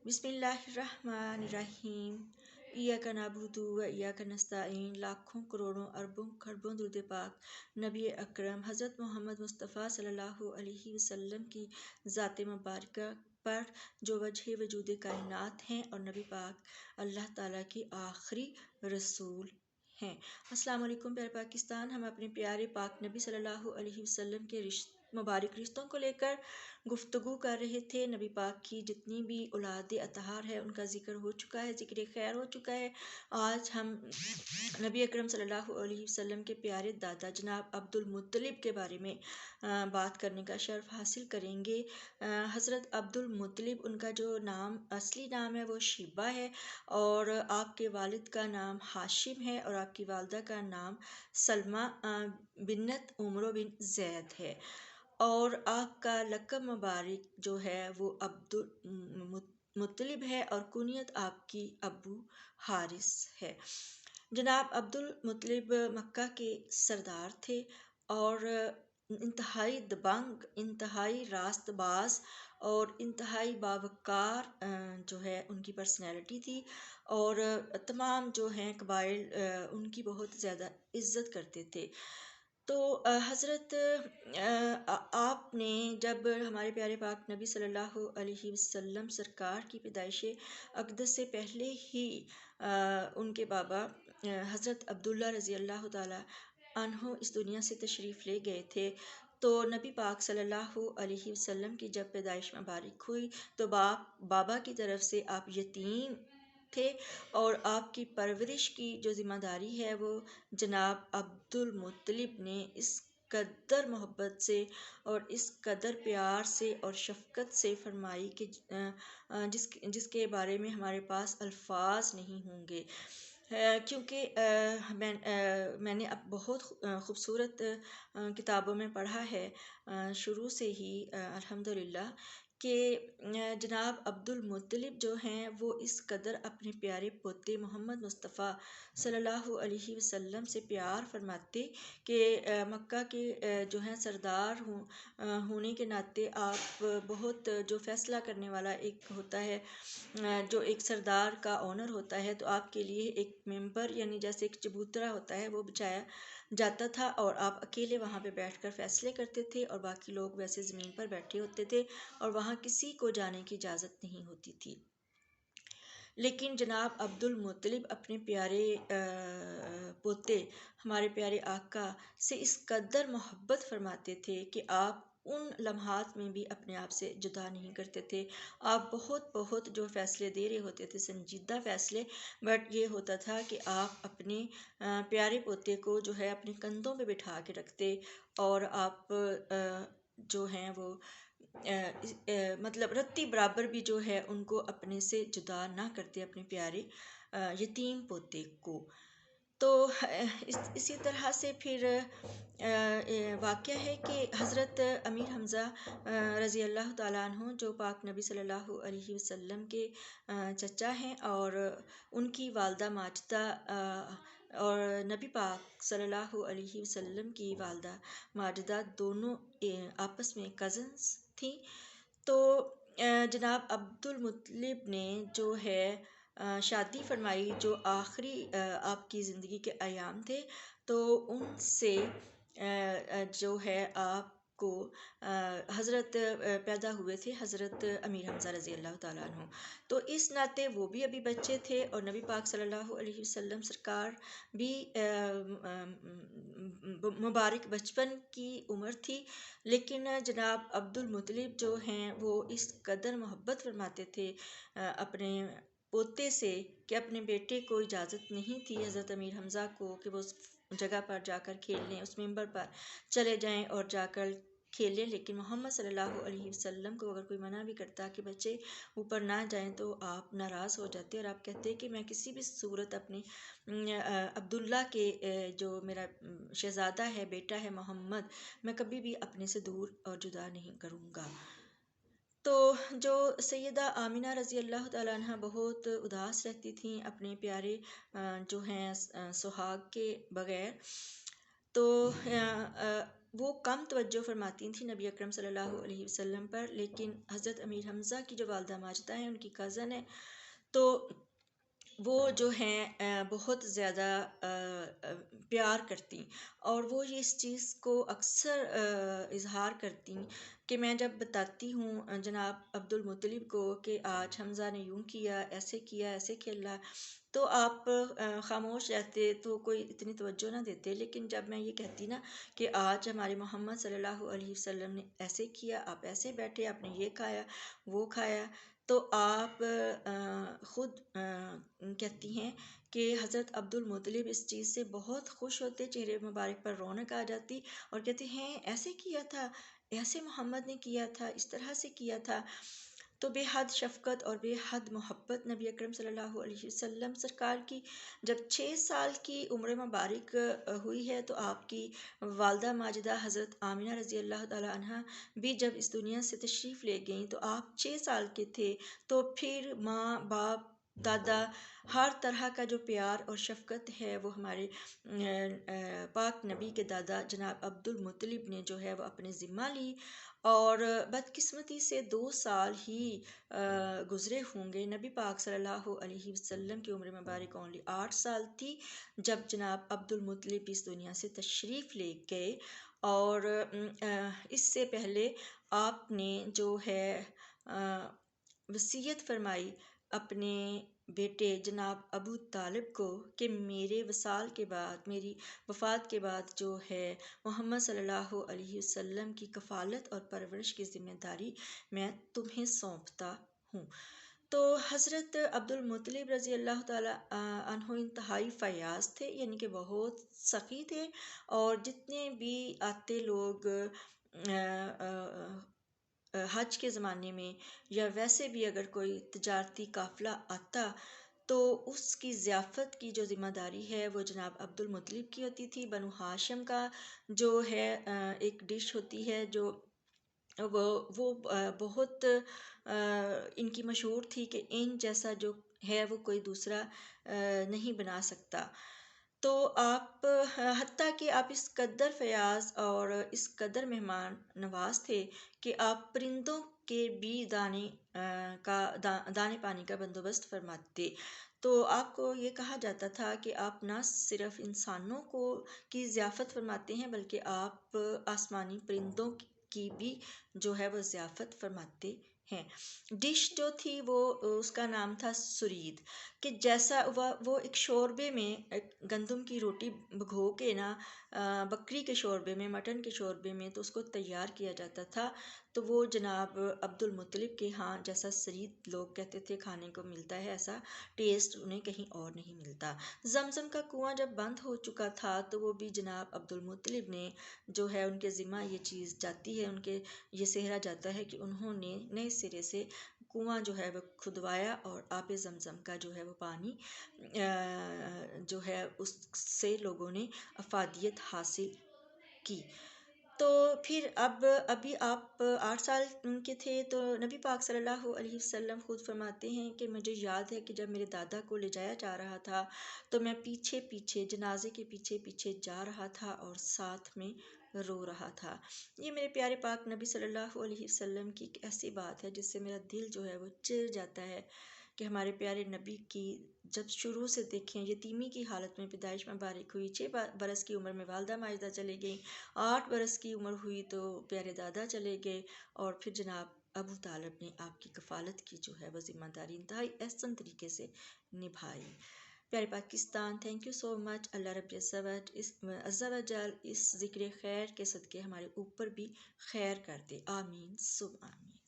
बिस्मिल्लाहिर्रहमानिर्रहीम। इय्याका नअबुदु व इय्याका नस्तईन। लाखों करोड़ों अरबों खरबों दुरूद पाक नबी अकरम हज़रत मोहम्मद मुस्तफ़ा सल्लल्लाहु अलैहि वसल्लम की ज़ात मुबारक पर जो वजह वजूद कायनात हैं और नबी पाक अल्लाह ताला की आखिरी रसूल हैं। अस्सलाम वालेकुम प्यारे पाकिस्तान। हम अपने प्यारे पाक नबी सल्लल्लाहु अलैहि वसल्लम के मुबारक रिश्तों को लेकर गुफ्तगू कर रहे थे। नबी पाक की जितनी भी औलाद अतहार है उनका ज़िक्र हो चुका है, ज़िक्र खैर हो चुका है। आज हम नबी अकरम सल्लल्लाहु अलैहि वसल्लम के प्यारे दादा जनाब अब्दुल मुत्तलिब के बारे में बात करने का शर्फ हासिल करेंगे। हज़रत अब्दुल मुत्तलिब उनका जो नाम असली नाम है वो शिबा है और आपके वालिद का नाम हाशिम है और आपकी वालदा का नाम सलमा बिन्नत उमरो बिन ज़ैद है और आपका लक़ब मुबारक जो है वो अब्दुल मुत्तलिब है और कुनियत आपकी अबू हारिस है। जनाब अब्दुल मुत्तलिब मक्का के सरदार थे और इंतहाई दबंग, इंतहाई रास्तबाज और इंतहाई बावकार जो है उनकी पर्सनैलिटी थी और तमाम जो हैं कबाइल उनकी बहुत ज़्यादा इज़्ज़त करते थे। तो हज़रत आपने जब हमारे प्यारे पाक नबी सल्लल्लाहु अलैहि वसल्लम सरकार की पैदाइश अक़दस से पहले ही उनके बाबा हज़रत अब्दुल्ला रज़ी अल्लाह ताला अन्हो इस दुनिया से तशरीफ़ ले गए थे। तो नबी पाक सल्लल्लाहु अलैहि वसल्लम की जब पैदाइश मुबारक हुई तो बाबा की तरफ से आप यतीम थे और आपकी परवरिश की जो ज़िम्मेदारी है वो जनाब अब्दुल मुत्तलिब ने इस कदर मोहब्बत से और इस कदर प्यार से और शफ़क़त से फरमाई कि जिसके बारे में हमारे पास अल्फाज नहीं होंगे। क्योंकि मैंने अब बहुत ख़ूबसूरत किताबों में पढ़ा है शुरू से ही अल्हम्दुलिल्लाह कि जनाब अब्दुल मुत्तलिब जो हैं वो इस कदर अपने प्यारे पोते मोहम्मद मुस्तफ़ा सल्लल्लाहु अलैहि वसल्लम से प्यार फरमाते कि मक्का के जो हैं सरदार होने के नाते आप बहुत जो फ़ैसला करने वाला एक होता है, जो एक सरदार का ऑनर होता है, तो आपके लिए एक मेंबर यानी जैसे एक चबूतरा होता है वो बिछाया जाता था और आप अकेले वहाँ पे बैठकर फ़ैसले करते थे और बाकी लोग वैसे ज़मीन पर बैठे होते थे और वहाँ किसी को जाने की इजाज़त नहीं होती थी। लेकिन जनाब अब्दुल मुत्तलिब अपने प्यारे पोते हमारे प्यारे आका से इस कदर मोहब्बत फरमाते थे कि आप उन लम्हात में भी अपने आप से जुदा नहीं करते थे। आप बहुत जो फ़ैसले दे रहे होते थे संजीदा फ़ैसले, बट ये होता था कि आप अपने प्यारे पोते को जो है अपने कंधों पे बिठा के रखते और आप जो हैं वो मतलब रत्ती बराबर भी जो है उनको अपने से जुदा ना करते अपने प्यारे यतीम पोते को। तो इसी तरह से फिर वाक़या है कि हज़रत अमीर हमज़ा रज़ी अल्लाह ताला अन्हु जो पाक नबी सल्लल्लाहु अलैहि वसल्लम के चचा हैं और उनकी वालदा माजिदा और नबी पाक सल्लल्लाहु अलैहि वसल्लम की वालदा माजिदा दोनों आपस में कज़न्स थी। तो जनाब अब्दुल मुत्तलिब ने जो है शादी फरमाई जो आखिरी आपकी ज़िंदगी के अयाम थे, तो उनसे जो है आपको हज़रत पैदा हुए थे हज़रत अमीर हमज़ा रज़ी अल्लाह ताला अन्हु। तो इस नाते वो भी अभी बच्चे थे और नबी पाक सल्लल्लाहु अलैहि वसल्लम सरकार भी मुबारक बचपन की उम्र थी। लेकिन जनाब अब्दुल मुत्तलिब जो हैं वो इस कदर मोहब्बत फरमाते थे अपने पोते से कि अपने बेटे को इजाज़त नहीं थी हज़रत अमीर हमज़ा को कि वो उस जगह पर जाकर खेलने, उस मिंबर पर चले जाएं और जाकर खेलें। लेकिन मोहम्मद सल्लल्लाहु अलैहि वसल्लम को अगर कोई मना भी करता कि बच्चे ऊपर ना जाएं तो आप नाराज़ हो जाते और आप कहते कि मैं किसी भी सूरत अपने अब्दुल्ला के जो मेरा शहज़ादा है, बेटा है मोहम्मद, मैं कभी भी अपने से दूर और जुदा नहीं करूँगा। तो जो सैयदा आमिना रज़ी अल्लाह ताला अन्हा बहुत उदास रहती थीं अपने प्यारे जो हैं सुहाग के बग़ैर। तो وہ کم توجہ فرماتی تھیں نبی اکرم صلی اللہ علیہ وسلم پر، لیکن حضرت امیر حمزہ کی جو والدہ ماجدہ ہیں، ان کی کزن ہے، تو وہ جو ہیں بہت زیادہ پیار کرتی، اور وہ یہ اس چیز کو اکثر اظہار کرتی کہ میں جب بتاتی ہوں جناب عبد المطلب کو کہ آج حمزہ نے یوں کیا، ایسے کھیلا، تو آپ خاموش رہتے، تو کوئی اتنی توجہ نہ دیتے، لیکن جب میں یہ کہتی نا کہ آج ہمارے محمد صلی اللہ علیہ وسلم نے ایسے کیا، آپ ایسے بیٹھے، آپ نے یہ کھایا وہ کھایا، تو آپ خود کہتی ہیں کہ حضرت عبد المطلب اس چیز سے بہت خوش ہوتے، چہرے مبارک پر رونق آ جاتی، اور کہتے ہیں ایسے کیا تھا، ایسے محمد نے کیا تھا، اس طرح سے کیا تھا۔ تو بے حد شفقت اور بے حد محبت نبی اکرم صلی اللہ علیہ وسلم سرکار کی جب 6 سال کی عمر مبارک ہوئی ہے، تو آپ کی والدہ ماجدہ حضرت آمنہ رضی اللہ تعالی عنہ بھی جب اس دنیا سے تشریف لے گئیں تو آپ 6 سال کے تھے، تو پھر ماں باپ دادا ہر طرح کا جو پیار اور شفقت ہے وہ ہمارے پاک نبی کے دادا جناب عبد المطلب نے جو ہے وہ اپنے ذمہ لی، اور بدقسمتی سے 2 سال ہی گزرے ہوں گے، نبی پاک صلی اللہ علیہ وسلم کی عمر مبارک اونلی 8 سال تھی جب جناب عبد المطلب اس دنیا سے تشریف لے گئے، اور اس سے پہلے آپ نے جو ہے وصیت فرمائی اپنے بیٹے جناب ابو طالب کو کہ میرے وصال کے بعد، میری وفات کے بعد جو ہے محمد صلی اللہ علیہ وسلم کی کفالت اور پرورش کی ذمہ داری میں تمہیں سونپتا ہوں۔ تو حضرت عبد المطلب رضی اللہ تعالیٰ عنہ انتہائی فیاض تھے، یعنی کہ بہت سخی تھے، اور جتنے بھی آتے لوگ حج کے زمانے میں یا ویسے بھی اگر کوئی تجارتی قافلہ آتا تو اس کی ضیافت کی جو ذمہ داری ہے وہ جناب عبد المطلب کی ہوتی تھی۔ بنو ہاشم کا جو ہے ایک ڈش ہوتی ہے جو وہ بہت ان کی مشہور تھی کہ ان جیسا جو ہے وہ کوئی دوسرا نہیں بنا سکتا۔ تو آپ حتیٰ کہ آپ اس قدر فیاض اور اس قدر مہمان نواز تھے کہ آپ پرندوں کے بھی دانے پانی کا بندوبست فرماتے۔ تو آپ کو یہ کہا جاتا تھا کہ آپ نہ صرف انسانوں کی ضیافت فرماتے ہیں بلکہ آپ آسمانی پرندوں کی بھی جو ہے وہ ضیافت فرماتے ہیں۔ ڈش جو تھی وہ اس کا نام تھا سرید، کہ جیسا وہ ایک شوربے میں گندم کی روٹی بھگو کے نا بکری کے شوربے میں، مٹن کے شوربے میں تو اس کو تیار کیا جاتا تھا، تو وہ جناب عبد المطلب کے ہاں جیسا سرید لوگ کہتے تھے کھانے کو ملتا ہے، ایسا ٹیسٹ انہیں کہیں اور نہیں ملتا۔ زمزم کا کنواں جب بند ہو چکا تھا تو وہ بھی جناب عبد المطلب نے جو ہے ان کے ذمہ یہ چیز جاتی ہے، ان کے یہ صحرا جاتا ہے کہ انہوں نے نئے سرے سے کنواں جو ہے وہ کھدوایا، اور آب زمزم کا جو ہے وہ پانی جو ہے اس سے لوگوں نے افادیت حاصل کی۔ تو پھر ابھی آپ 8 سال کے تھے تو نبی پاک صلی اللہ علیہ وسلم خود فرماتے ہیں کہ مجھے یاد ہے کہ جب میرے دادا کو لے جایا جا رہا تھا تو میں پیچھے پیچھے جنازے کے پیچھے پیچھے جا رہا تھا اور ساتھ میں رو رہا تھا۔ یہ میرے پیارے پاک نبی صلی اللہ علیہ وسلم کی ایک ایسی بات ہے جس سے میرا دل جو ہے وہ چیر جاتا ہے کہ ہمارے پیارے نبی کی جب شروع سے دیکھیں یتیمی کی حالت میں پیدائش مبارک ہوئی، 6 برس کی عمر میں والدہ ماجدہ چلے گئیں، 8 برس کی عمر ہوئی تو پیارے دادا چلے گئے، اور پھر جناب ابو طالب نے آپ کی کفالت کی جو ہے وہ ذمہ داری انتہائی احسن طریقے سے نبھائی۔ پیارے پاکستان، تھینک یو سو مچ۔ اللہ رب عز و جل اس ذکر خیر کے صدقے ہمارے اوپر بھی خیر کر دے، آمین سب آمین۔